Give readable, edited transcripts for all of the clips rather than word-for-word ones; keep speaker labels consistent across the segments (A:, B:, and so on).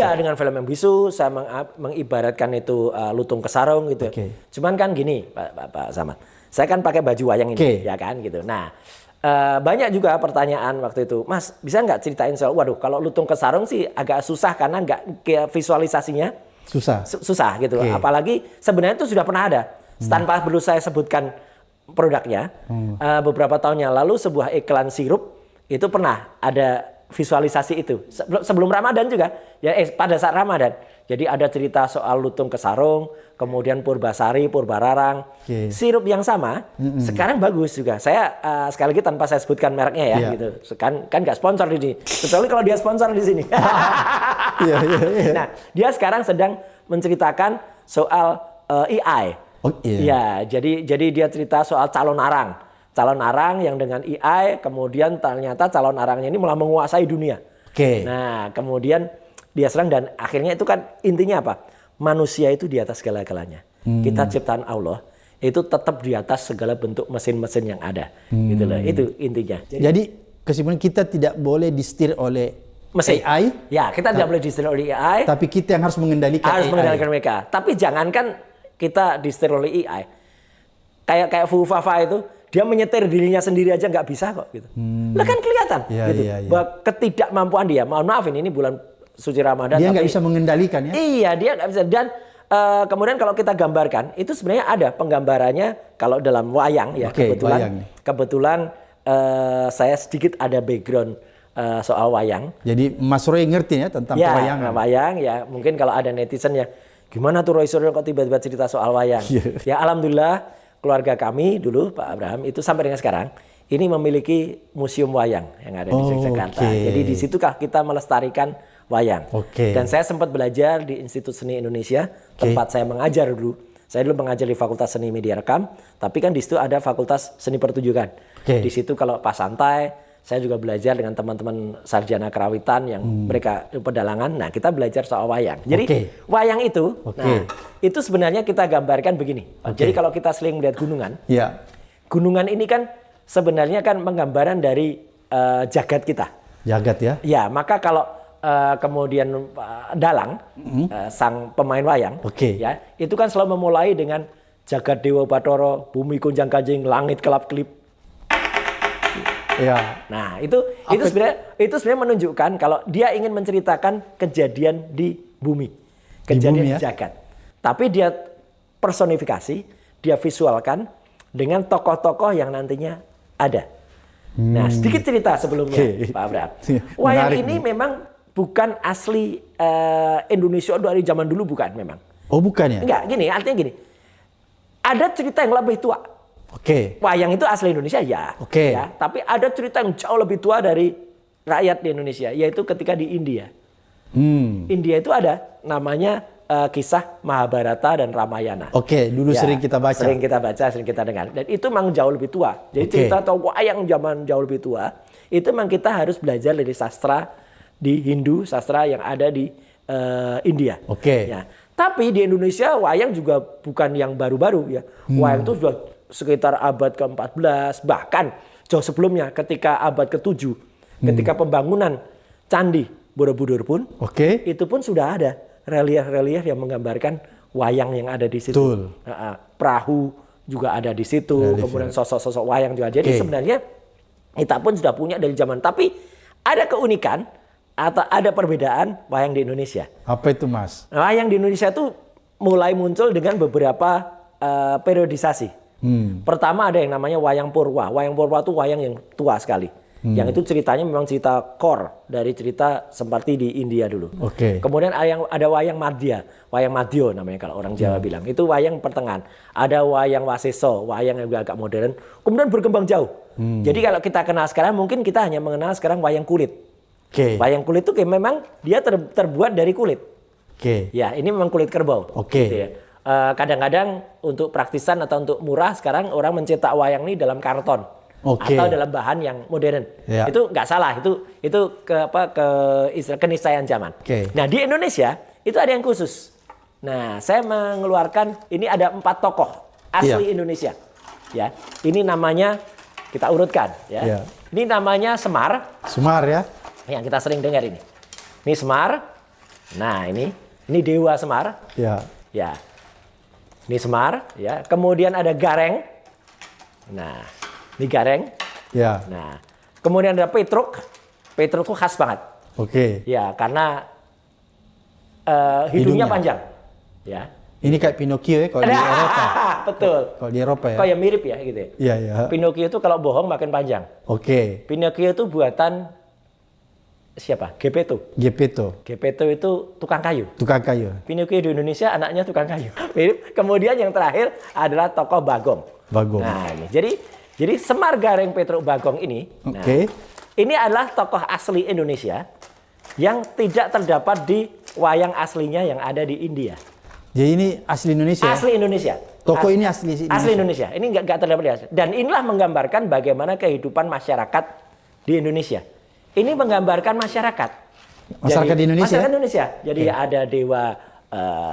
A: Ya, dengan film yang bisu, saya mengibaratkan itu lutung ke sarung gitu. Cuman kan gini, Pak Samad, saya kan pakai baju wayang ini, ya kan gitu. Nah, banyak juga pertanyaan waktu itu, Mas, bisa nggak ceritain soal, waduh, kalau lutung ke sarung sih agak susah karena nggak visualisasinya susah gitu. Apalagi sebenarnya itu sudah pernah ada, tanpa perlu saya sebutkan produknya. Beberapa tahun yang lalu sebuah iklan sirup itu pernah ada visualisasi itu sebelum Ramadan juga ya, pada saat Ramadan. Jadi ada cerita soal lutung ke sarung, kemudian Purbasari, Purbararang, sirup yang sama. Sekarang bagus juga. Saya sekali lagi tanpa saya sebutkan mereknya ya, gitu. Kan nggak sponsor di sini. Kecuali kalau dia sponsor di sini. Nah, dia sekarang sedang menceritakan soal AI. Ya, jadi dia cerita soal calon arang yang dengan AI, kemudian ternyata calon arangnya ini malah menguasai dunia. Nah, kemudian dia serang dan akhirnya itu kan intinya apa? Manusia itu di atas segala-galanya. Kita ciptaan Allah itu tetap di atas segala bentuk mesin-mesin yang ada. Gitu loh. Itu intinya.
B: Jadi kesimpulan kita tidak boleh disetir oleh mesin AI.
A: Ya, kita tidak boleh disetir oleh AI.
B: Tapi kita yang harus mengendalikan
A: mengendalikan mereka. Tapi jangankan kita disetir oleh AI. Kayak Fu Fafa itu, dia menyetir dirinya sendiri aja nggak bisa kok gitu. Lah kan kelihatan gitu. Bahwa ketidakmampuan dia. Mohon maaf ini bulan suci Ramadan.
B: Dia nggak bisa mengendalikan ya?
A: Iya, dia nggak bisa. Dan kemudian kalau kita gambarkan, itu sebenarnya ada penggambarannya kalau dalam wayang ya. Kebetulan saya sedikit ada background soal wayang.
B: Jadi Mas Roy ngerti ya tentang pewayangan?
A: Wayang ya. Mungkin kalau ada netizen ya, gimana tuh Roy Suryo kok tiba-tiba cerita soal wayang? Ya alhamdulillah keluarga kami dulu Pak Abraham itu sampai dengan sekarang ini memiliki museum wayang yang ada di Yogyakarta. Jadi di situkah kita melestarikan wayang. Dan saya sempat belajar di Institut Seni Indonesia, tempat saya mengajar dulu. Saya dulu mengajar di Fakultas Seni Media Rekam, tapi kan di situ ada Fakultas Seni Pertunjukan. Di situ kalau pas santai, saya juga belajar dengan teman-teman sarjana kerawitan yang mereka pedalangan. Nah, kita belajar soal wayang. Jadi wayang itu, nah itu sebenarnya kita gambarkan begini. Jadi kalau kita sering melihat gunungan, gunungan ini kan sebenarnya kan penggambaran dari jagat kita.
B: Jagat ya?
A: Ya, maka kalau kemudian Dalang, sang pemain wayang, ya itu kan selalu memulai dengan jagat Dewa Bathara, bumi kunjang kanjing, langit kelap-kelip. Nah itu sebenarnya menunjukkan kalau dia ingin menceritakan kejadian di bumi, kejadian di jagat. Tapi dia personifikasi, dia visualkan dengan tokoh-tokoh yang nantinya ada. Nah sedikit cerita sebelumnya Pak Abraham. Wayang ini memang bukan asli Indonesia dari zaman dulu, bukan memang.
B: Oh bukan ya?
A: Enggak, gini, artinya gini. Ada cerita yang lebih tua. Wayang itu asli Indonesia ya. Ya. Tapi ada cerita yang jauh lebih tua dari rakyat di Indonesia, yaitu ketika di India. India itu ada namanya kisah Mahabharata dan Ramayana.
B: Dulu sering kita baca.
A: Sering kita baca, sering kita dengar. Dan itu memang jauh lebih tua. Jadi cerita atau wayang zaman jauh lebih tua, itu memang kita harus belajar dari sastra di Hindu, sastra yang ada di India. Ya. Tapi di Indonesia wayang juga bukan yang baru-baru ya. Wayang itu sudah sekitar abad ke-14, bahkan jauh sebelumnya ketika abad ke-7, ketika pembangunan Candi Borobudur pun, itu pun sudah ada relief-relief yang menggambarkan wayang yang ada di situ. Perahu juga ada di situ, kemudian sosok-sosok wayang juga. Jadi sebenarnya kita pun sudah punya dari zaman. Tapi ada keunikan atau ada perbedaan wayang di Indonesia.
B: Apa itu Mas?
A: Wayang di Indonesia itu mulai muncul dengan beberapa periodisasi. Pertama ada yang namanya wayang Purwa. Wayang Purwa itu wayang yang tua sekali. Yang itu ceritanya memang cerita core dari cerita seperti di India dulu. Kemudian ada wayang Madya. Wayang Madyo namanya kalau orang Jawa bilang. Itu wayang pertengahan. Ada wayang Waseso, wayang yang agak modern. Kemudian berkembang jauh. Jadi kalau kita kenal sekarang, mungkin kita hanya mengenal sekarang wayang kulit. Wayang kulit itu memang dia terbuat dari kulit. Ya, ini memang kulit kerbau. Gitu ya. Kadang-kadang untuk praktisan atau untuk murah sekarang orang mencetak wayang ini dalam karton atau dalam bahan yang modern. Itu nggak salah, itu keniscayaan zaman. Nah di Indonesia itu ada yang khusus. Nah saya mengeluarkan ini ada 4 tokoh asli Indonesia. Ya, ini namanya kita urutkan. Ya, ini namanya Semar.
B: Semar ya.
A: Yang kita sering dengar ini. Ini Semar. Nah, ini Dewa Semar.
B: Ya.
A: Ya. Ini Semar, ya. Kemudian ada Gareng. Nah, ini Gareng.
B: Ya.
A: Nah, kemudian ada Petruk. Petruk itu khas banget.
B: Oke.
A: Ya, karena hidungnya panjang. Ya.
B: Ini kayak Pinocchio ya kalau di Eropa.
A: Betul.
B: Kalau di Eropa ya.
A: Kayak mirip ya gitu.
B: Iya, iya.
A: Pinocchio itu kalau bohong makin panjang.
B: Oke.
A: Pinocchio itu buatan siapa? Geppetto.
B: Geppetto.
A: Geppetto itu tukang kayu.
B: Tukang kayu.
A: Pinocchio di Indonesia anaknya tukang kayu. Mirip. Kemudian yang terakhir adalah tokoh Bagong.
B: Bagong.
A: Nah, ini. Jadi Semar, Gareng, Petruk, Bagong ini. Nah, ini adalah tokoh asli Indonesia yang tidak terdapat di wayang aslinya yang ada di India.
B: Jadi ini asli Indonesia.
A: Asli Indonesia.
B: Toko ini asli Indonesia.
A: Asli Indonesia. Ini nggak terdapat di Asia. Dan inilah menggambarkan bagaimana kehidupan masyarakat di Indonesia. Ini menggambarkan masyarakat.
B: Masyarakat di Indonesia.
A: Masyarakat Indonesia. Jadi ada Dewa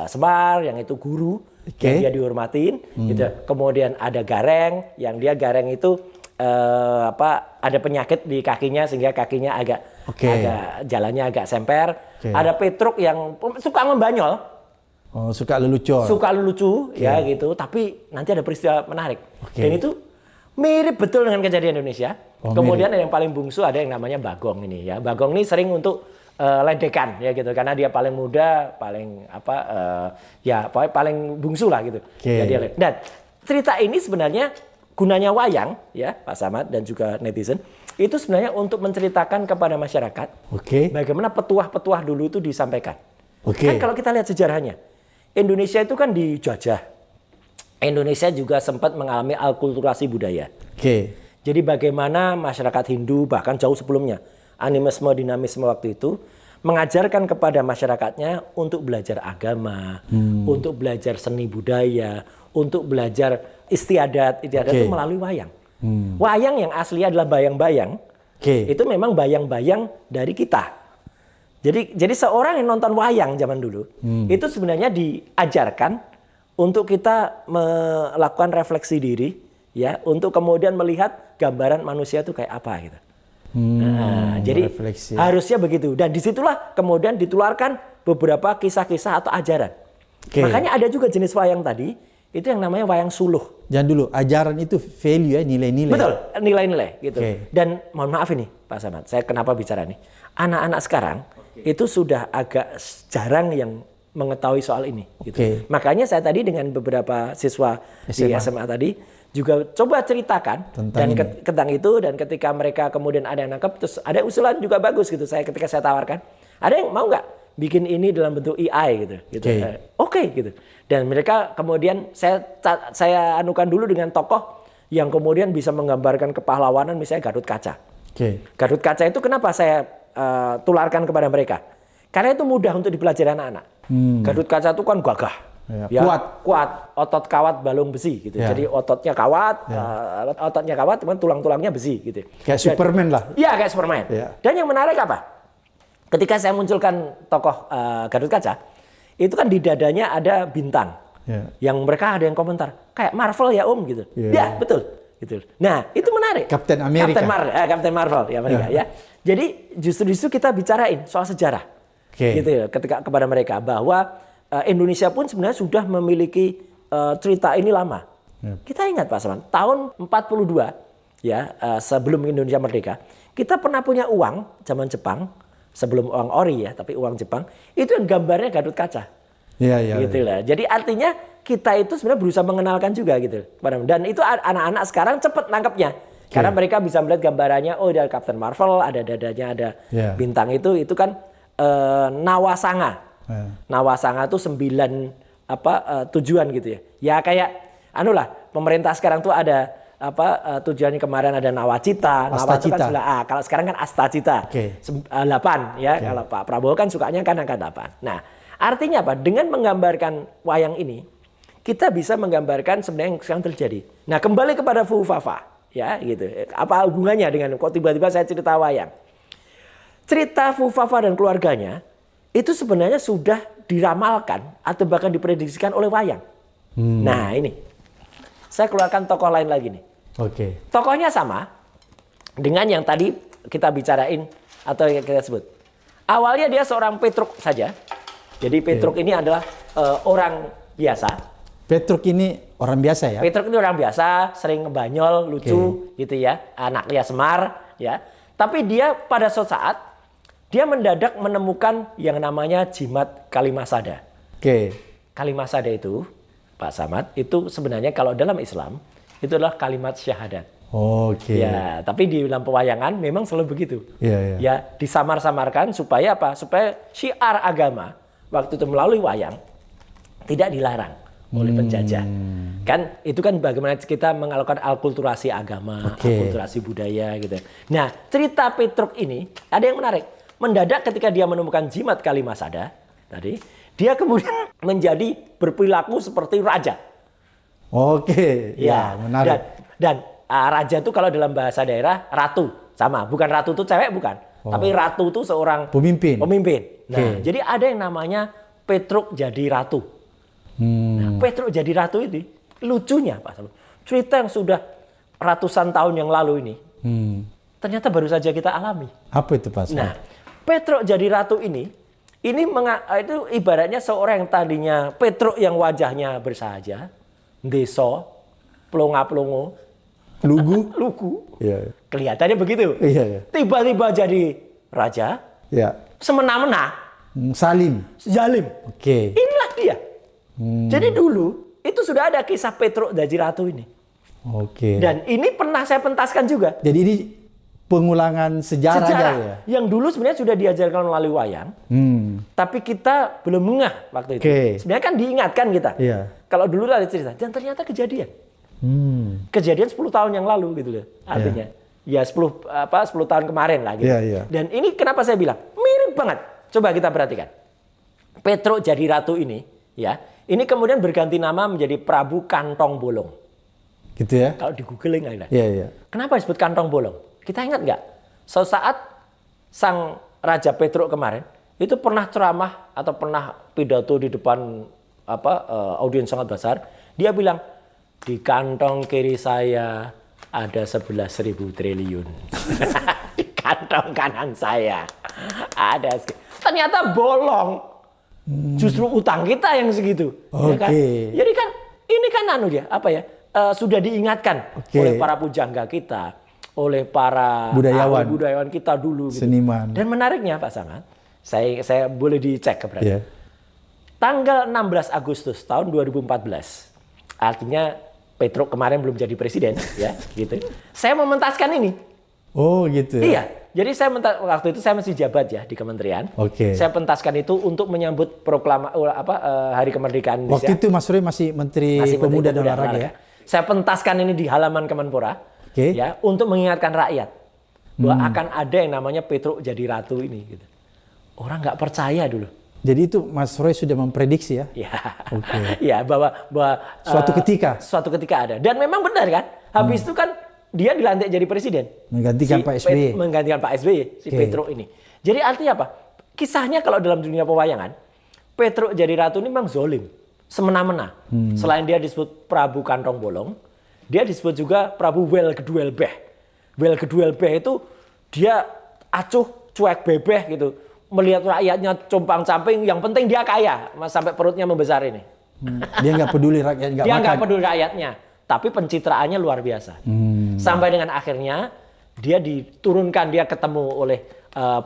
A: Semar yang itu guru, yang dia dihormatin. Gitu. Kemudian ada Gareng, yang dia Gareng itu ada penyakit di kakinya sehingga kakinya agak jalannya agak semper. Ada Petruk yang suka membanyol.
B: Oh, suka lelucon.
A: Suka lucu ya gitu, tapi nanti ada peristiwa menarik. Dan itu mirip betul dengan kejadian Indonesia. Kemudian yang paling bungsu ada yang namanya Bagong ini ya. Bagong ini sering untuk ledekan ya gitu karena dia paling muda, paling paling bungsu lah gitu. Dan cerita ini sebenarnya gunanya wayang ya Pak Samad dan juga netizen itu sebenarnya untuk menceritakan kepada masyarakat bagaimana petuah-petuah dulu itu disampaikan. Kan kalau kita lihat sejarahnya, Indonesia itu kan dijajah. Indonesia juga sempat mengalami alkulturasi budaya. Jadi bagaimana masyarakat Hindu bahkan jauh sebelumnya, animisme, dinamisme waktu itu mengajarkan kepada masyarakatnya untuk belajar agama, untuk belajar seni budaya, untuk belajar istiadat itu melalui wayang. Wayang yang asli adalah bayang-bayang. Itu memang bayang-bayang dari kita. Jadi seorang yang nonton wayang zaman dulu itu sebenarnya diajarkan untuk kita melakukan refleksi diri ya untuk kemudian melihat gambaran manusia itu kayak apa gitu. Jadi harusnya begitu dan disitulah kemudian ditularkan beberapa kisah-kisah atau ajaran. Makanya ada juga jenis wayang tadi itu yang namanya wayang suluh.
B: Jangan dulu ajaran itu value ya nilai-nilai.
A: Betul nilai-nilai gitu. Dan mohon maaf ini Pak Samad, saya kenapa bicara nih? Anak-anak sekarang itu sudah agak jarang yang mengetahui soal ini. Gitu. Makanya saya tadi dengan beberapa siswa di SMA tadi juga coba ceritakan tentang itu dan ketika mereka kemudian ada yang nangkep terus ada usulan juga bagus gitu. Ketika saya tawarkan, ada yang mau nggak bikin ini dalam bentuk AI gitu. Oke, gitu. Dan mereka kemudian saya anukan dulu dengan tokoh yang kemudian bisa menggambarkan kepahlawanan misalnya Gatot Kaca. Gatot Kaca itu kenapa saya tularkan kepada mereka? Karena itu mudah untuk dipelajari anak-anak. Gatot Kaca itu kan gagah, kuat, otot kawat balung besi gitu. Jadi ototnya kawat, cuman tulang-tulangnya besi gitu.
B: Kayak Superman lah.
A: Iya kayak Superman. Dan yang menarik apa? Ketika saya munculkan tokoh Gatot Kaca, itu kan di dadanya ada bintang. Yang mereka ada yang komentar, kayak Marvel ya Om gitu. Ya betul. Gitu. Nah itu menarik.
B: Captain America.
A: Captain Marvel ya mereka ya. Jadi justru kita bicarain soal sejarah, gitu ya, ketika kepada mereka bahwa Indonesia pun sebenarnya sudah memiliki cerita ini lama. Kita ingat Pak Saman, tahun 42 ya sebelum Indonesia merdeka, kita pernah punya uang zaman Jepang sebelum uang ori ya, tapi uang Jepang itu yang gambarnya Gatot Kaca. Gitu lah. Jadi artinya kita itu sebenarnya berusaha mengenalkan juga gitu. Dan itu anak-anak sekarang cepat nangkepnya. Karena mereka bisa melihat gambarannya, oh ada Captain Marvel, ada dadanya, ada bintang itu kan Nawasanga. Nawasanga itu 9 tujuan gitu ya. Ya kayak pemerintah sekarang tuh ada tujuannya kemarin ada Nawacita, Nawacita kan kalau sekarang kan Astacita. 8 ya. Kalau Pak Prabowo kan sukanya kan angka 8. Nah, artinya apa? Dengan menggambarkan wayang ini, kita bisa menggambarkan sebenarnya yang sekarang terjadi. Nah, kembali kepada Fufafa. Ya gitu. Apa hubungannya dengan kok tiba-tiba saya cerita wayang? Cerita Fufafa dan keluarganya itu sebenarnya sudah diramalkan atau bahkan diprediksikan oleh wayang. Nah ini, saya keluarkan tokoh lain lagi nih. Tokohnya sama dengan yang tadi kita bicarain atau yang kita sebut. Awalnya dia seorang Petruk saja, Jadi Petruk ini adalah orang biasa.
B: Petruk ini orang biasa ya?
A: Petruk ini orang biasa, sering ngebanyol, lucu gitu ya. Anaknya Semar ya. Tapi dia pada suatu saat dia mendadak menemukan yang namanya jimat Kalimasada. Kalimasada itu, Pak Samad, itu sebenarnya kalau dalam Islam itu adalah kalimat syahadat. Ya, tapi di dalam pewayangan memang selalu begitu. Ya, disamar-samarkan supaya apa? Supaya syiar agama waktu itu melalui wayang tidak dilarang oleh penjajah. Kan itu kan bagaimana kita mengalokkan alkulturasi agama, alkulturasi budaya gitu. Nah, cerita Petruk ini ada yang menarik. Mendadak ketika dia menemukan jimat Kalimasada tadi, dia kemudian menjadi berperilaku seperti raja.
B: Ya, menarik.
A: Dan raja itu kalau dalam bahasa daerah ratu, sama. Bukan ratu itu cewek, bukan. Tapi ratu itu seorang pemimpin. Nah, jadi ada yang namanya Petruk jadi ratu. Nah, Petruk jadi ratu ini lucunya Pak Samu, cerita yang sudah ratusan tahun yang lalu ini ternyata baru saja kita alami.
B: Apa itu Pak Samu?
A: Nah, Petruk jadi ratu ini itu ibaratnya seorang yang tadinya Petruk yang wajahnya bersahaja, deso, plonga-plongo, lugu, kelihatannya begitu. Tiba-tiba jadi raja, semena-mena, zalim. Inilah dia. Jadi dulu itu sudah ada kisah Petruk jadi ratu ini. Dan ini pernah saya pentaskan juga.
B: Jadi ini pengulangan sejarah ya?
A: Yang dulu sebenarnya sudah diajarkan melalui wayang, tapi kita belum ngeh waktu itu. Sebenarnya kan diingatkan kita. Kalau dulu ada cerita, dan ternyata kejadian. Kejadian 10 tahun yang lalu gitu loh. Artinya, ya 10 tahun kemarin lah gitu. Dan ini kenapa saya bilang mirip banget. Coba kita perhatikan. Petruk jadi ratu ini, ya. Ini kemudian berganti nama menjadi Prabu Kantong Bolong.
B: Gitu ya?
A: Kalau di googling ada. Kenapa disebut Kantong Bolong? Kita ingat nggak? Saat sang Raja Petruk kemarin itu pernah ceramah atau pernah pidato di depan audiens sangat besar. Dia bilang di kantong kiri saya ada 11.000 triliun. Di kantong kanan saya ada. Ternyata bolong. Justru utang kita yang segitu. Ya kan? Jadi kan ini kan sudah diingatkan oleh para pujangga kita, oleh para budayawan kita dulu gitu.
B: Seniman.
A: Dan menariknya Pak Samad, saya boleh dicek berarti. Tanggal 16 Agustus tahun 2014. Artinya Petruk kemarin belum jadi presiden ya, gitu. Saya mementaskan ini.
B: Gitu.
A: Iya. Jadi waktu itu saya masih jabat ya di kementerian. Saya pentaskan itu untuk menyambut Hari Kemerdekaan Indonesia.
B: Waktu itu Mas Roy masih Menteri Pemuda dan Olahraga ya.
A: Saya pentaskan ini di halaman Kemenpora ya untuk mengingatkan rakyat bahwa akan ada yang namanya Petruk jadi ratu ini gitu. Orang nggak percaya dulu.
B: Jadi itu Mas Roy sudah memprediksi ya?
A: Ya, bahwa
B: suatu
A: ketika ada. Dan memang benar kan? Habis itu kan dia dilantik jadi presiden.
B: Menggantikan Pak SBY.
A: Menggantikan Pak SBY, si Petruk ini. Jadi artinya apa? Kisahnya kalau dalam dunia pewayangan, Petruk jadi ratu ini memang zolim. Semena-mena. Selain dia disebut Prabu Kantong Bolong, dia disebut juga Prabu Wel Geduel Beh. Wel Geduel Beh itu dia acuh, cuek bebeh gitu. Melihat rakyatnya compang-camping, yang penting dia kaya. Sampai perutnya membesar ini.
B: Dia nggak peduli rakyat,
A: dia nggak peduli rakyatnya. Tapi pencitraannya luar biasa. Sampai dengan akhirnya dia diturunkan, dia ketemu oleh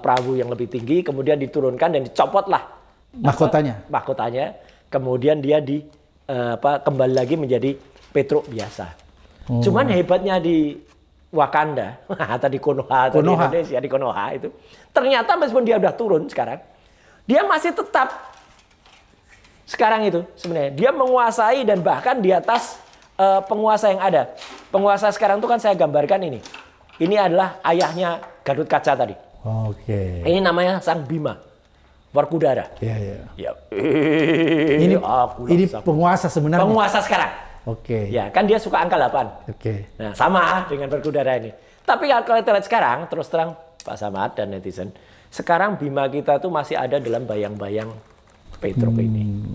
A: Prabu yang lebih tinggi, kemudian diturunkan dan dicopotlah mahkotanya. Kemudian dia kembali lagi menjadi Petruk biasa. Cuman hebatnya di Wakanda atau di Konoha atau di Indonesia di Konoha itu, ternyata meskipun dia udah turun sekarang, dia masih tetap sekarang itu sebenarnya dia menguasai dan bahkan di atas penguasa yang ada. Penguasa sekarang itu kan saya gambarkan ini. Ini adalah ayahnya Gatot Kaca tadi. Ini namanya Sang Bima, Werkudara.
B: Ini penguasa sebenarnya.
A: Penguasa sekarang. Ya, kan dia suka angka 8. Nah, sama dengan Werkudara ini. Tapi kalau kita lihat sekarang, terus terang Pak Samad dan netizen, sekarang Bima kita tuh masih ada dalam bayang-bayang Petruk ini.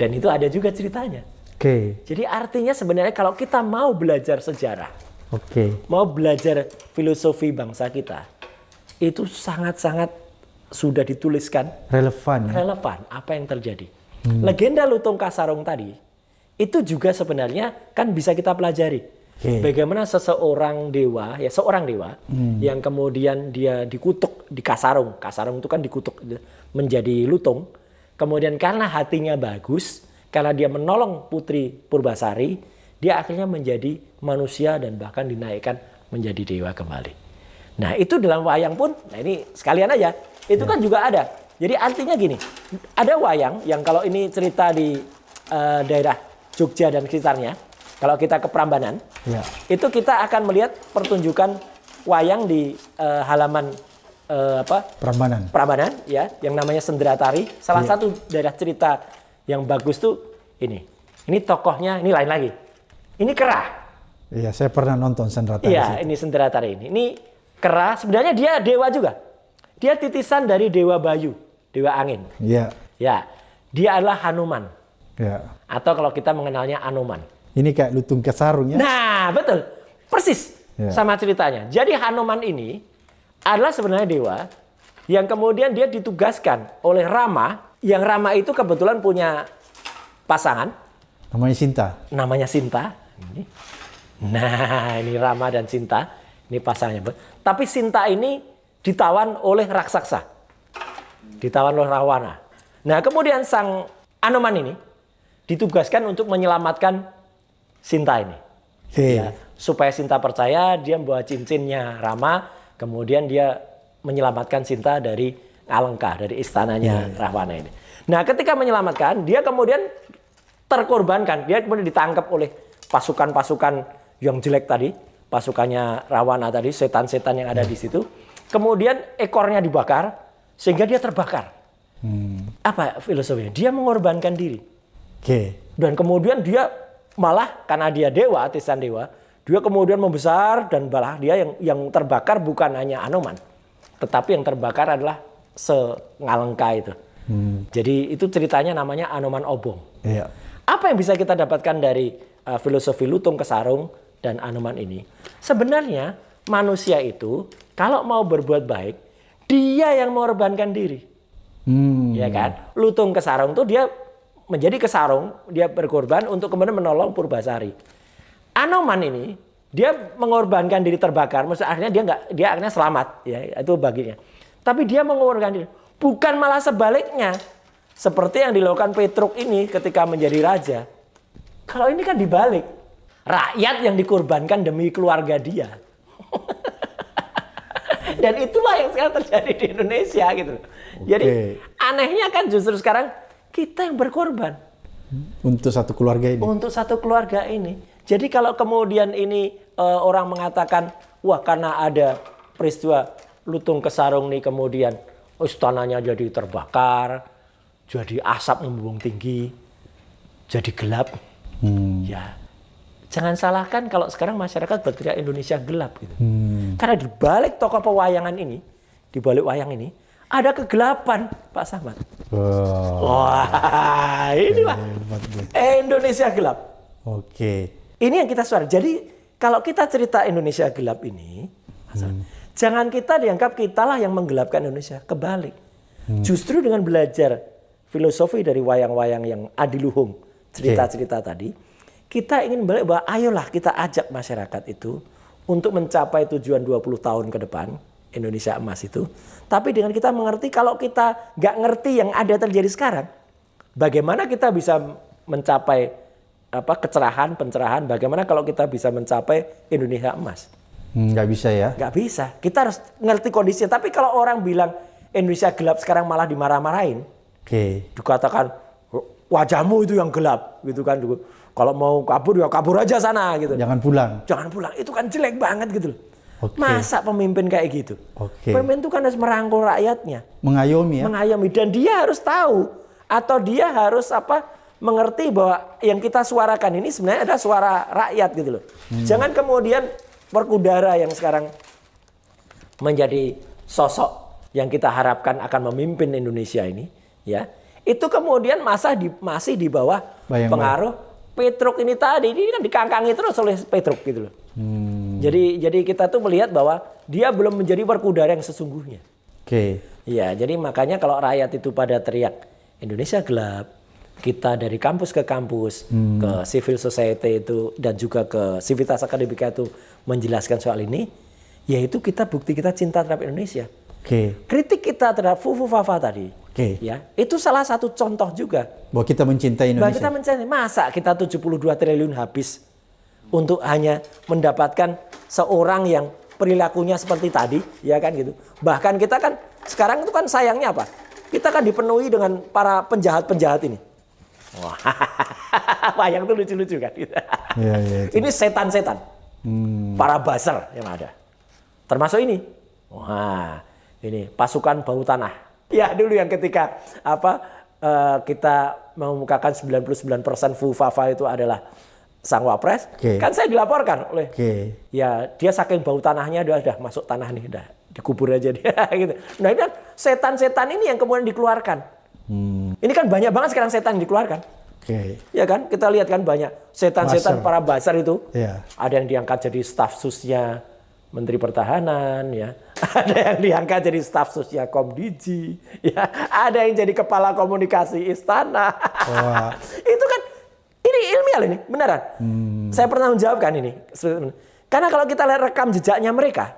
A: Dan itu ada juga ceritanya. Jadi artinya sebenarnya kalau kita mau belajar sejarah, mau belajar filosofi bangsa kita, itu sangat-sangat sudah dituliskan
B: Relevan ya.
A: relevan apa yang terjadi. Legenda Lutung Kasarung tadi itu juga sebenarnya kan bisa kita pelajari. Bagaimana seorang dewa yang kemudian dia dikutuk di Kasarung. Kasarung itu kan dikutuk menjadi lutung. Kemudian karena hatinya bagus, karena dia menolong Putri Purbasari, dia akhirnya menjadi manusia dan bahkan dinaikkan menjadi dewa kembali. Nah itu dalam wayang pun, nah ini sekalian aja, itu kan juga ada. Jadi artinya gini, ada wayang yang kalau ini cerita di daerah Jogja dan sekitarnya, kalau kita ke Prambanan, itu kita akan melihat pertunjukan wayang di halaman Prambanan ya, yang namanya Senderatari. Salah satu daerah cerita yang bagus tuh ini. Ini tokohnya, ini lain lagi. Ini Kerah.
B: Iya, saya pernah nonton Senderatari.
A: Iya, ini Senderatari ini. Ini Kerah, sebenarnya dia dewa juga. Dia titisan dari Dewa Bayu, Dewa Angin.
B: Iya.
A: Ya, dia adalah Hanuman.
B: Ya.
A: Atau kalau kita mengenalnya Anoman.
B: Ini kayak Lutung Kasarung ya?
A: Nah, betul. Persis sama ceritanya. Jadi Hanuman ini adalah sebenarnya dewa yang kemudian dia ditugaskan oleh Rama. Yang Rama itu kebetulan punya pasangan.
B: Namanya Sinta.
A: Namanya Sinta. Nah, ini Rama dan Sinta. Ini pasangannya. Tapi Sinta ini ditawan oleh raksasa. Ditawan oleh Rawana. Nah, kemudian sang Anoman ini ditugaskan untuk menyelamatkan Sinta ini. Ya, supaya Sinta percaya, dia membawa cincinnya Rama, kemudian dia menyelamatkan Sinta dari Alengka, dari istananya Rawana ini. Nah, ketika menyelamatkan, dia kemudian terkorbankan. Dia kemudian ditangkap oleh pasukan-pasukan yang jelek tadi, pasukannya Rawana tadi, setan-setan yang ada di situ. Kemudian ekornya dibakar, sehingga dia terbakar. Apa filosofinya? Dia mengorbankan diri. Dan kemudian dia malah karena dia dewa, titisan dewa, dia kemudian membesar dan malah dia yang terbakar bukan hanya Anoman, tetapi yang terbakar adalah se-Ngalengka itu. Jadi itu ceritanya namanya Anoman Obong. Apa yang bisa kita dapatkan dari filosofi Lutung Kasarung dan Anoman ini? Sebenarnya manusia itu kalau mau berbuat baik, dia yang mengorbankan diri. Ya kan? Lutung Kasarung itu dia menjadi kesarung, dia berkorban untuk kemudian menolong Purbasari. Anoman ini dia mengorbankan diri terbakar, maksudnya akhirnya dia akhirnya selamat, ya itu baginya. Tapi dia mengorbankan diri, bukan malah sebaliknya, seperti yang dilakukan Petruk ini ketika menjadi raja. Kalau ini kan dibalik, rakyat yang dikorbankan demi keluarga dia. Dan itulah yang sekarang terjadi di Indonesia gitu. Jadi anehnya kan justru sekarang kita yang berkorban
B: untuk satu keluarga ini.
A: Untuk satu keluarga ini. Jadi kalau kemudian ini orang mengatakan, wah karena ada peristiwa Lutung Kasarung nih kemudian istananya jadi terbakar, jadi asap membumbung tinggi, jadi gelap. Ya, jangan salahkan kalau sekarang masyarakat berteriak Indonesia gelap gitu. Karena di balik tokoh pewayangan ini, di balik wayang ini ada kegelapan, Pak Samad. Wah, inilah Indonesia gelap. Ini yang kita suara. Jadi kalau kita cerita Indonesia gelap ini, jangan kita dianggap kitalah yang menggelapkan Indonesia. Kebalik. Justru dengan belajar filosofi dari wayang-wayang yang adiluhung, cerita-cerita tadi, kita ingin balik bahwa ayolah kita ajak masyarakat itu untuk mencapai tujuan 20 tahun ke depan, Indonesia emas itu. Tapi dengan kita mengerti kalau kita nggak ngerti yang ada terjadi sekarang, bagaimana kita bisa mencapai pencerahan, bagaimana kalau kita bisa mencapai Indonesia emas?
B: Nggak bisa ya?
A: Nggak bisa. Kita harus ngerti kondisinya. Tapi kalau orang bilang Indonesia gelap sekarang malah dimarah-marahin, dikatakan wajahmu itu yang gelap, gitu kan? Kalau mau kabur ya kabur aja sana, gitu.
B: Jangan pulang.
A: Jangan pulang. Itu kan jelek banget gitu loh. Masa pemimpin kayak gitu? Pemimpin itu kan harus merangkul rakyatnya.
B: Mengayomi ya?
A: Mengayomi. Dan dia harus tahu. Atau dia harus mengerti bahwa yang kita suarakan ini sebenarnya ada suara rakyat gitu loh. Jangan kemudian Werkudara yang sekarang menjadi sosok yang kita harapkan akan memimpin Indonesia ini, ya, itu kemudian masih di bawah pengaruh Petruk ini tadi. Ini kan dikangkangi terus oleh Petruk gitu loh. Jadi kita tuh melihat bahwa dia belum menjadi Werkudara yang sesungguhnya. Iya, jadi makanya kalau rakyat itu pada teriak Indonesia gelap, kita dari kampus ke kampus, ke civil society itu dan juga ke Civitas Academica itu menjelaskan soal ini, yaitu kita bukti kita cinta terhadap Indonesia. Kritik kita terhadap Fufufafa tadi, ya itu salah satu contoh juga
B: bahwa kita mencintai Indonesia.
A: Bahwa kita mencintai. Masa kita 72 triliun habis untuk hanya mendapatkan seorang yang perilakunya seperti tadi, ya kan gitu. Bahkan kita kan sekarang itu kan sayangnya apa? Kita kan dipenuhi dengan para penjahat-penjahat ini. Wah, wayang itu lucu-lucu kan. Ini setan-setan, para buzzer yang ada. Termasuk ini. Wah, ini pasukan bau tanah. Ya dulu yang ketika kita mengemukakan 99% Fufafa itu adalah sang wapres, kan saya dilaporkan oleh, ya dia saking bau tanahnya dia udah masuk tanah nih, udah dikubur aja dia gitu. Nah ini kan setan-setan ini yang kemudian dikeluarkan. Ini kan banyak banget sekarang setan yang dikeluarkan. Ya kan, kita lihat kan banyak setan-setan para buzzer itu. Ada yang diangkat jadi staf susnya Menteri Pertahanan, ya. Ada yang diangkat jadi staf susnya Komdiji, ya. Ada yang jadi kepala komunikasi istana. Itu kan ini ilmiah ini, beneran. Saya pernah menjawabkan ini. Karena kalau kita lihat rekam jejaknya mereka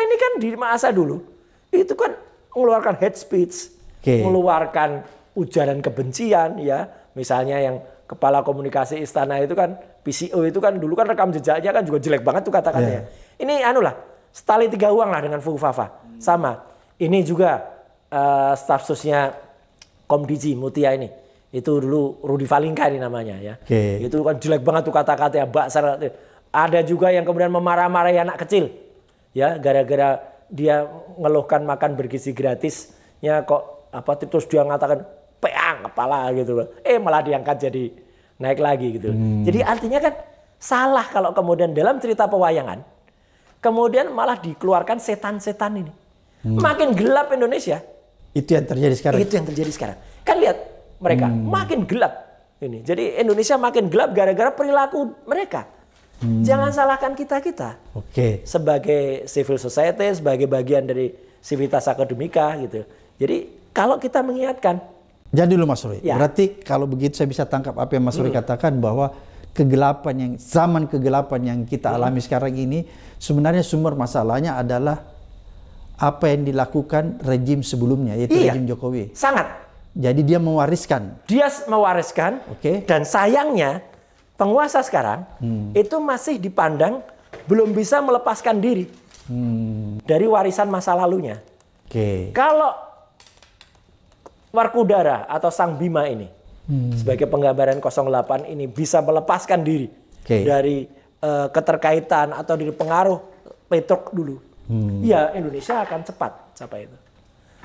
A: ini kan di masa dulu itu kan mengeluarkan hate speech, mengeluarkan ujaran kebencian, ya. Misalnya yang kepala komunikasi istana itu kan PCO itu kan dulu kan rekam jejaknya kan juga jelek banget tuh kata-katanya. Ini setali 3 uang lah dengan Fufafa. Sama. Ini juga staf susnya Komdiji Mutia ini. Itu dulu Rudi Valingka ini namanya, ya. Itu kan jelek banget tuh kata-katanya, baksar. Ada juga yang kemudian memarah-marahi anak kecil. Ya, gara-gara dia ngeluhkan makan bergizi gratisnya kok terus dia ngatakan peang kepala gitu loh. Malah diangkat jadi naik lagi gitu. Jadi artinya kan salah kalau kemudian dalam cerita pewayangan kemudian malah dikeluarkan setan-setan ini. Makin gelap Indonesia.
B: Itu yang terjadi sekarang.
A: Itu yang terjadi sekarang. Kan lihat mereka makin gelap ini. Jadi Indonesia makin gelap gara-gara perilaku mereka. Jangan salahkan kita-kita. Sebagai civil society, sebagai bagian dari Civitas Academica gitu. Jadi kalau kita mengingatkan.
B: Jadi dulu Mas Roy, berarti kalau begitu saya bisa tangkap apa yang Mas Roy katakan bahwa zaman kegelapan yang kita alami sekarang ini sebenarnya sumber masalahnya adalah apa yang dilakukan rejim sebelumnya, yaitu rejim Jokowi.
A: Sangat.
B: Jadi dia mewariskan. Dan sayangnya penguasa sekarang itu masih dipandang belum bisa melepaskan diri dari warisan masa lalunya. Kalau Warkudara atau Sang Bima ini sebagai penggambaran 08 ini bisa melepaskan diri dari keterkaitan atau dari pengaruh Petruk dulu, ya Indonesia akan cepat capai itu.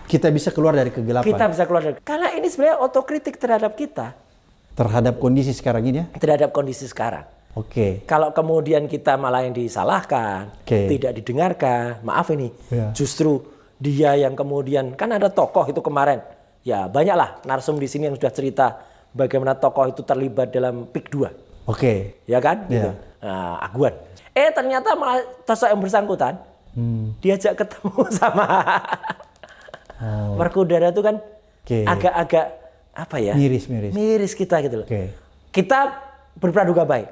B: Kita bisa keluar dari kegelapan.
A: Karena ini sebenarnya otokritik terhadap kita.
B: Terhadap kondisi sekarang ini ya?
A: Terhadap kondisi sekarang. Kalau kemudian kita malah yang disalahkan, tidak didengarkan, maaf ini, justru dia yang kemudian, kan ada tokoh itu kemarin, ya banyaklah narsum di sini yang sudah cerita bagaimana tokoh itu terlibat dalam PIK 2. Ya kan? Gitu. Nah, Aguan. Ternyata malah sosok yang bersangkutan diajak ketemu sama Warkudara itu kan agak-agak miris kita gitu loh. Kita berpraduga baik.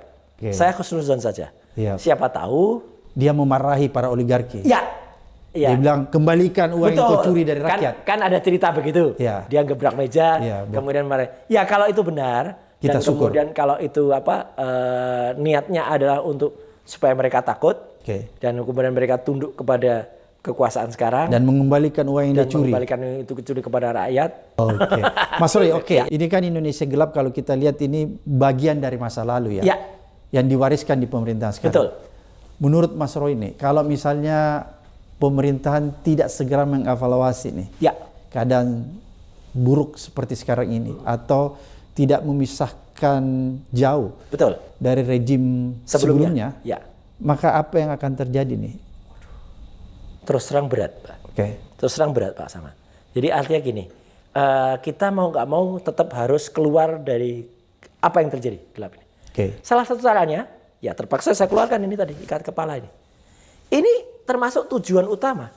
A: Saya khusnuzon saja. Siapa tahu
B: dia memarahi para oligarki.
A: Dia
B: bilang kembalikan uang yang kau curi dari rakyat.
A: Kan ada cerita begitu. Dia gebrak meja, kemudian marah. Ya kalau itu benar,
B: kita
A: dan
B: syukur.
A: Kemudian kalau itu niatnya adalah untuk supaya mereka takut, dan kemudian mereka tunduk kepada kekuasaan sekarang
B: dan mengembalikan uang yang dicuri.
A: Mengembalikan itu dicuri kepada rakyat.
B: Mas Roy, ini kan Indonesia gelap kalau kita lihat ini bagian dari masa lalu ya. Yang diwariskan di pemerintahan sekarang. Menurut Mas Roy ini, kalau misalnya pemerintahan tidak segera mengevaluasi nih keadaan buruk seperti sekarang ini atau tidak memisahkan jauh dari rejim sebelumnya, maka apa yang akan terjadi nih?
A: Terus terang berat, Pak. Terus terang berat, Pak Samad. Jadi artinya gini, kita mau nggak mau tetap harus keluar dari apa yang terjadi gelap ini. Salah satu caranya, ya terpaksa saya keluarkan ini tadi, ikat kepala ini. Ini termasuk tujuan utama.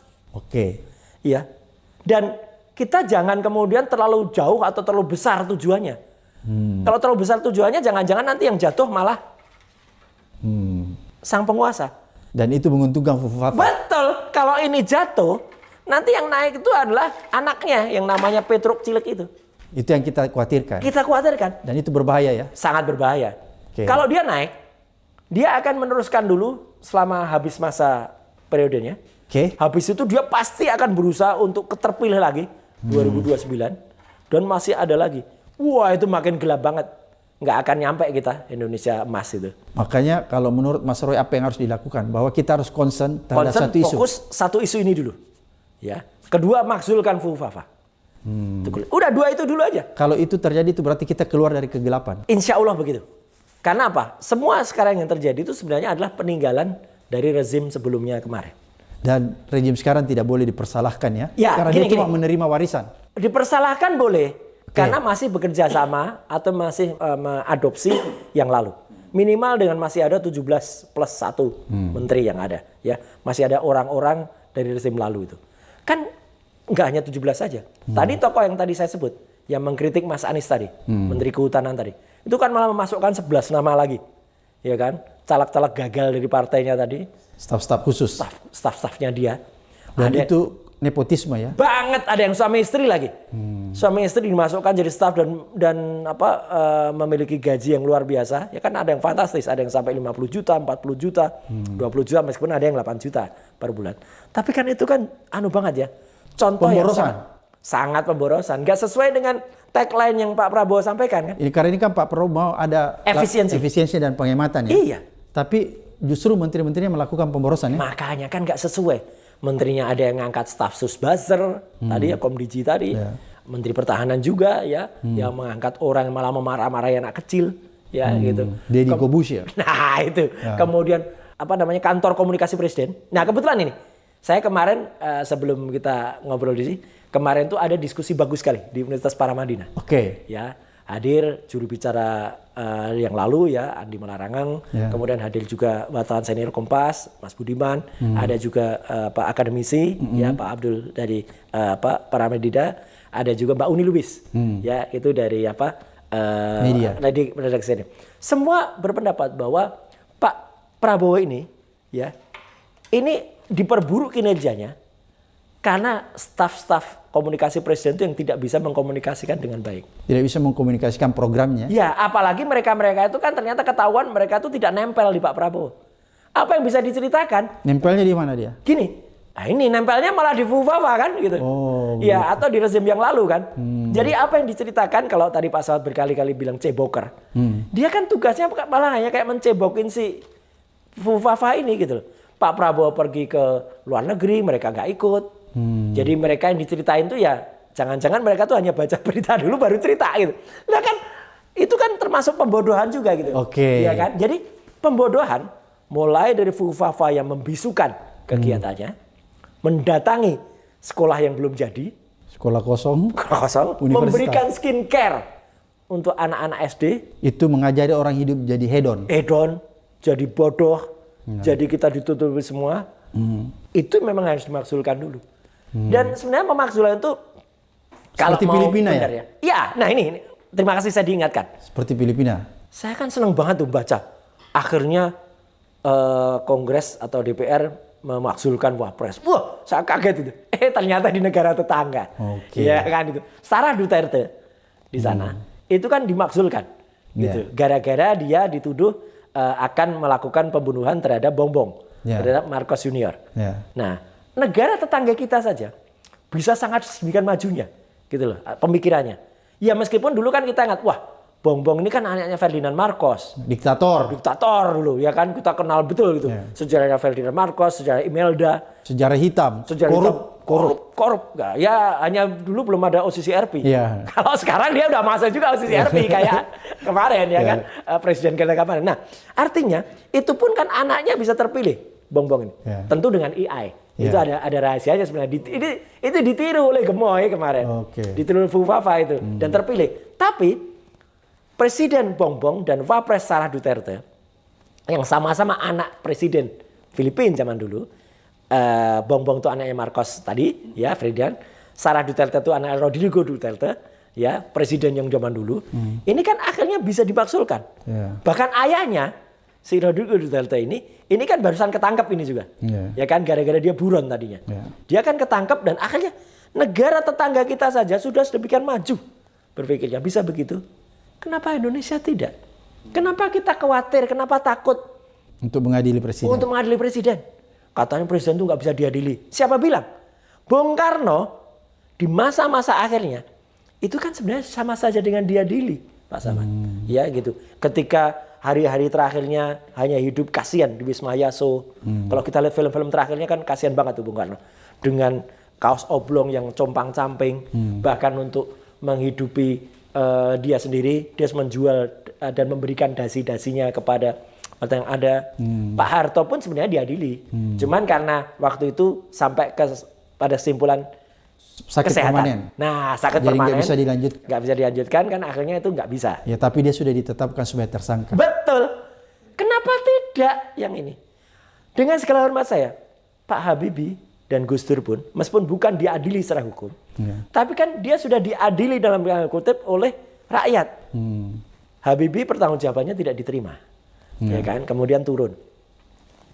A: Ya. Dan kita jangan kemudian terlalu jauh atau terlalu besar tujuannya. Kalau terlalu besar tujuannya, jangan-jangan nanti yang jatuh malah sang penguasa.
B: Dan itu menguntungkan Fufafa.
A: Betul. Kalau ini jatuh, nanti yang naik itu adalah anaknya yang namanya Petruk Cilik itu.
B: Itu yang kita khawatirkan.
A: Kita khawatirkan.
B: Dan itu berbahaya ya?
A: Sangat berbahaya. Kalau dia naik, dia akan meneruskan dulu selama habis masa periodenya. Habis itu dia pasti akan berusaha untuk terpilih lagi 2029 dan masih ada lagi. Wah, itu makin gelap banget. Nggak akan nyampe kita Indonesia emas itu.
B: Makanya kalau menurut Mas Roy apa yang harus dilakukan? Bahwa kita harus concern terhadap satu isu.
A: Fokus satu isu ini dulu. Ya. Kedua, makzulkan Fufafa. Udah 2 itu dulu aja.
B: Kalau itu terjadi itu berarti kita keluar dari kegelapan.
A: Insya Allah begitu. Karena apa? Semua sekarang yang terjadi itu sebenarnya adalah peninggalan dari rezim sebelumnya kemarin.
B: Dan rezim sekarang tidak boleh dipersalahkan ya? Karena
A: dia
B: cuma menerima warisan.
A: Dipersalahkan boleh, karena masih bekerja sama atau masih mengadopsi yang lalu. Minimal dengan masih ada 17 plus 1 menteri yang ada. Ya, masih ada orang-orang dari rezim lalu itu. Kan nggak hanya 17 saja. Tadi tokoh yang tadi saya sebut, yang mengkritik Mas Anies tadi, Menteri Kehutanan tadi. Itu kan malah memasukkan 11 nama lagi. Ya kan? Caleg-caleg gagal dari partainya tadi.
B: Staf-staf khusus.
A: Staf-stafnya dia.
B: Dan itu nepotisme ya?
A: Banget, ada yang suami istri lagi. Suami istri dimasukkan jadi staf dan memiliki gaji yang luar biasa. Ya kan ada yang fantastis, ada yang sampai 50 juta, 40 juta, 20 juta meskipun ada yang 8 juta per bulan. Tapi kan itu kan banget ya. Contoh
B: pemborosan.
A: Yang sangat pemborosan. Gak sesuai dengan tagline yang Pak Prabowo sampaikan kan?
B: Karena ini kan Pak Prabowo mau ada efisiensi dan penghematan ya?
A: Iya.
B: Tapi justru menteri-menterinya melakukan pemborosan ya?
A: Makanya kan gak sesuai. Menterinya ada yang ngangkat staf susbazzer, tadi ya Komdiji tadi. Menteri Pertahanan juga ya, yang mengangkat orang yang malah memarah-marahi anak kecil. Ya gitu.
B: Deddy Kobus ya?
A: Nah itu. Kemudian kantor komunikasi presiden. Nah kebetulan ini. Saya kemarin sebelum kita ngobrol di sini, kemarin tuh ada diskusi bagus sekali di Universitas Paramadina. Ya, hadir juru bicara yang lalu ya, Andi Malarangang, kemudian hadir juga wartawan senior Kompas, Mas Budiman, ada juga Pak akademisi, ya Pak Abdul dari Paramadina, ada juga Mbak Uni Lubis, ya itu dari
B: media.
A: Redaksi ini. Semua berpendapat bahwa Pak Prabowo ini, ya, ini diperburuk kinerjanya karena staf-staf komunikasi presiden itu yang tidak bisa mengkomunikasikan dengan baik.
B: Tidak bisa mengkomunikasikan programnya.
A: Ya, apalagi mereka-mereka itu kan ternyata ketahuan mereka itu tidak nempel di Pak Prabowo. Apa yang bisa diceritakan?
B: Nempelnya di mana dia?
A: Gini, ini nempelnya malah di Fufafa kan gitu. Ya, atau di rezim yang lalu kan. Jadi apa yang diceritakan kalau tadi Pak Saud berkali-kali bilang ceboker. Dia kan tugasnya malah hanya kayak mencebokin si Fufafa ini gitu loh. Pak Prabowo pergi ke luar negeri, mereka nggak ikut. Jadi mereka yang diceritain tuh ya, jangan-jangan mereka tuh hanya baca berita dulu baru cerita gitu. Nah kan, itu kan termasuk pembodohan juga gitu. Ya kan? Jadi pembodohan mulai dari Fufafa yang membisukan kegiatannya, mendatangi sekolah yang belum jadi,
B: sekolah kosong,
A: memberikan skincare untuk anak-anak SD.
B: Itu mengajari orang hidup jadi hedon.
A: Jadi bodoh. Jadi kita ditutupi semua, itu memang harus dimakzulkan dulu. Dan sebenarnya pemakzulan itu kalau
B: seperti Filipina
A: benar ya? Ya, nah ini terima kasih saya diingatkan.
B: Seperti Filipina.
A: Saya kan senang banget tuh baca. Akhirnya Kongres atau DPR memakzulkan Wapres. Wah, saya kaget itu. Ternyata di negara tetangga. Ya kan itu. Sarah Duterte di sana itu kan dimakzulkan. Gitu. Gara-gara dia dituduh akan melakukan pembunuhan terhadap Bongbong, terhadap Marcos Junior. Nah, negara tetangga kita saja bisa sangat sedemikian majunya, gitu loh, pemikirannya. Ya meskipun dulu kan kita ingat, wah, Bongbong ini kan anaknya Ferdinand Marcos,
B: diktator
A: dulu, ya kan kita kenal betul gitu. Sejarahnya Ferdinand Marcos, sejarah Imelda,
B: sejarah hitam,
A: korup. Nah, ya hanya dulu belum ada OCCRP. Kalau sekarang dia udah masuk juga OCCRP kayak kemarin ya kan presiden kita kemarin. Nah, artinya itu pun kan anaknya bisa terpilih Bongbong ini. Tentu dengan AI. Itu ada rahasianya sebenarnya. Itu ditiru oleh Gemoy kemarin. Ditiru Fufafa itu dan terpilih. Tapi Presiden Bongbong dan Wapres Sarah Duterte yang sama-sama anak presiden Filipina zaman dulu Bongbong itu anaknya Marcos tadi, ya Ferdinand. Sarah Duterte itu anaknya Rodrigo Duterte, ya presiden yang zaman dulu. Ini kan akhirnya bisa dimaksulkan. Bahkan ayahnya si Rodrigo Duterte ini kan barusan ketangkep ini juga, ya kan gara-gara dia buron tadinya. Dia kan ketangkep dan akhirnya negara tetangga kita saja sudah sedemikian maju berpikirnya bisa begitu. Kenapa Indonesia tidak? Kenapa kita khawatir? Kenapa takut
B: untuk mengadili presiden?
A: Untuk mengadili presiden. Katanya presiden itu nggak bisa diadili. Siapa bilang? Bung Karno di masa-masa akhirnya itu kan sebenarnya sama saja dengan diadili, Pak Saman. Ya gitu. Ketika hari-hari terakhirnya hanya hidup kasihan di Wisma Yaso. Kalau kita lihat film-film terakhirnya kan kasihan banget tuh Bung Karno dengan kaos oblong yang compang-camping, bahkan untuk menghidupi dia sendiri, dia menjual dan memberikan dasi-dasinya kepada yang ada. Pak Harto pun sebenarnya diadili, cuman karena waktu itu sampai pada kesimpulan
B: sakit
A: kesehatan.
B: permanen.
A: Nah, sakit
B: jadi
A: permanen
B: nggak bisa
A: dilanjutkan kan akhirnya itu nggak bisa.
B: Ya, tapi dia sudah ditetapkan sebagai tersangka.
A: Betul. Kenapa tidak yang ini? Dengan segala hormat saya, Pak Habibie dan Gus Dur pun, meskipun bukan diadili secara hukum, tapi kan dia sudah diadili dalam kutip oleh rakyat. Habibie pertanggungjawabannya tidak diterima, ya kan? Kemudian turun.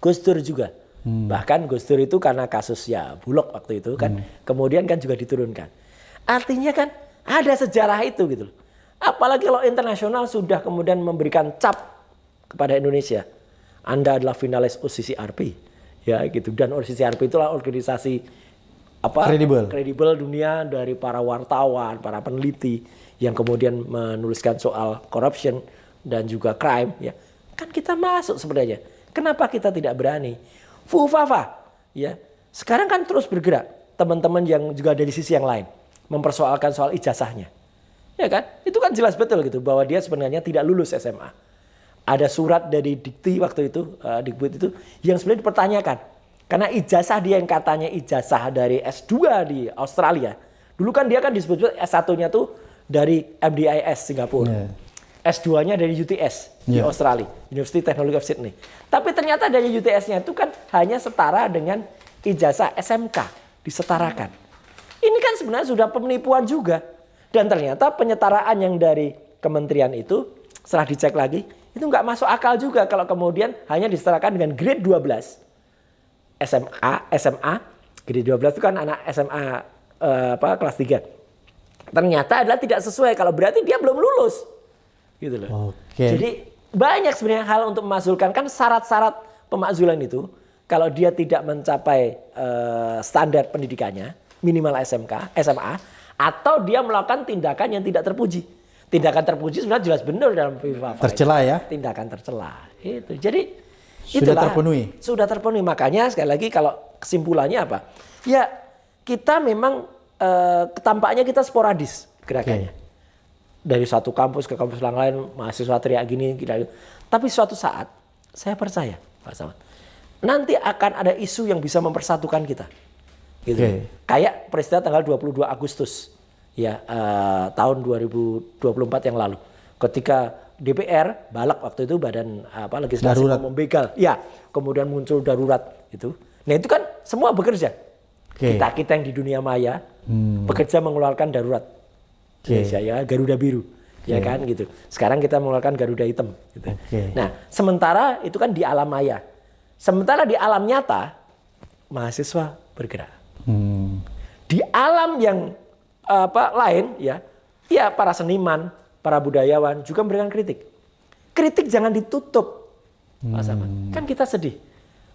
A: Gus Dur juga, bahkan Gus Dur itu karena kasus ya Bulog waktu itu kan, kemudian kan juga diturunkan. Artinya kan ada sejarah itu gitu. Apalagi kalau internasional sudah kemudian memberikan cap kepada Indonesia, Anda adalah finalis OCCRP. Ya gitu, dan OCCRP itulah organisasi kredibel dunia dari para wartawan, para peneliti yang kemudian menuliskan soal corruption dan juga crime. Ya kan kita masuk sebenarnya. Kenapa kita tidak berani? Fufafa, ya sekarang kan terus bergerak teman-teman yang juga dari sisi yang lain mempersoalkan soal ijazahnya, ya kan? Itu kan jelas betul gitu bahwa dia sebenarnya tidak lulus SMA. Ada surat dari Dikti waktu itu, Dikbud itu, yang sebenarnya dipertanyakan. Karena ijazah dia yang katanya ijazah dari S2 di Australia. Dulu kan dia kan disebut S1-nya tuh dari MDIS Singapura. S2-nya dari UTS di Australia, University Technology of Sydney. Tapi ternyata dari UTS-nya itu kan hanya setara dengan ijazah SMK, disetarakan. Ini kan sebenarnya sudah penipuan juga. Dan ternyata penyetaraan yang dari kementerian itu, setelah dicek lagi, itu nggak masuk akal juga kalau kemudian hanya disetarakan dengan grade 12 SMA, grade 12 itu kan anak SMA kelas 3. Ternyata adalah tidak sesuai, kalau berarti dia belum lulus. Gitu loh. Jadi banyak sebenarnya hal untuk memakzulkan, kan syarat-syarat pemakzulan itu kalau dia tidak mencapai standar pendidikannya, minimal SMK, SMA, atau dia melakukan tindakan yang tidak terpuji. Tindakan terpuji sebenarnya jelas benar dalam FIFA.
B: Tercela ya?
A: Tindakan tercela. Itu. Jadi
B: sudah terpenuhi.
A: Sudah terpenuhi. Makanya sekali lagi kalau kesimpulannya apa? Ya kita memang tampaknya kita sporadis gerakannya. Dari satu kampus ke kampus yang lain, mahasiswa teriak gini, gitu. Tapi suatu saat saya percaya, Pak Samad, nanti akan ada isu yang bisa mempersatukan kita. Gitu. Kayak peristiwa tanggal 22 Agustus. Ya, tahun 2024 yang lalu, ketika DPR balak waktu itu badan legislasi membegal, ya kemudian muncul darurat itu. Nah itu kan semua bekerja. Kita yang di dunia maya bekerja mengeluarkan darurat. Ya Garuda biru, ya kan gitu. Sekarang kita mengeluarkan Garuda hitam. Gitu. Nah sementara itu kan di alam maya, sementara di alam nyata mahasiswa bergerak. Di alam yang lain ya para seniman, para budayawan juga memberikan kritik. Kritik jangan ditutup, Pak Saman. Kan kita sedih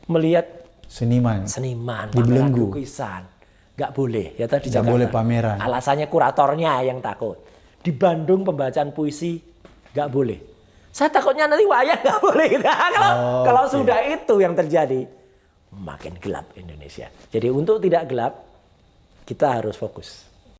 A: melihat seniman dibelenggu, lukisan, nggak boleh ya tadi Jakarta.
B: Nggak boleh pameran.
A: Alasannya kuratornya yang takut. Di Bandung pembacaan puisi nggak boleh. Saya takutnya nanti wayang nggak boleh. Kalau sudah itu yang terjadi, makin gelap Indonesia. Jadi untuk tidak gelap, kita harus fokus.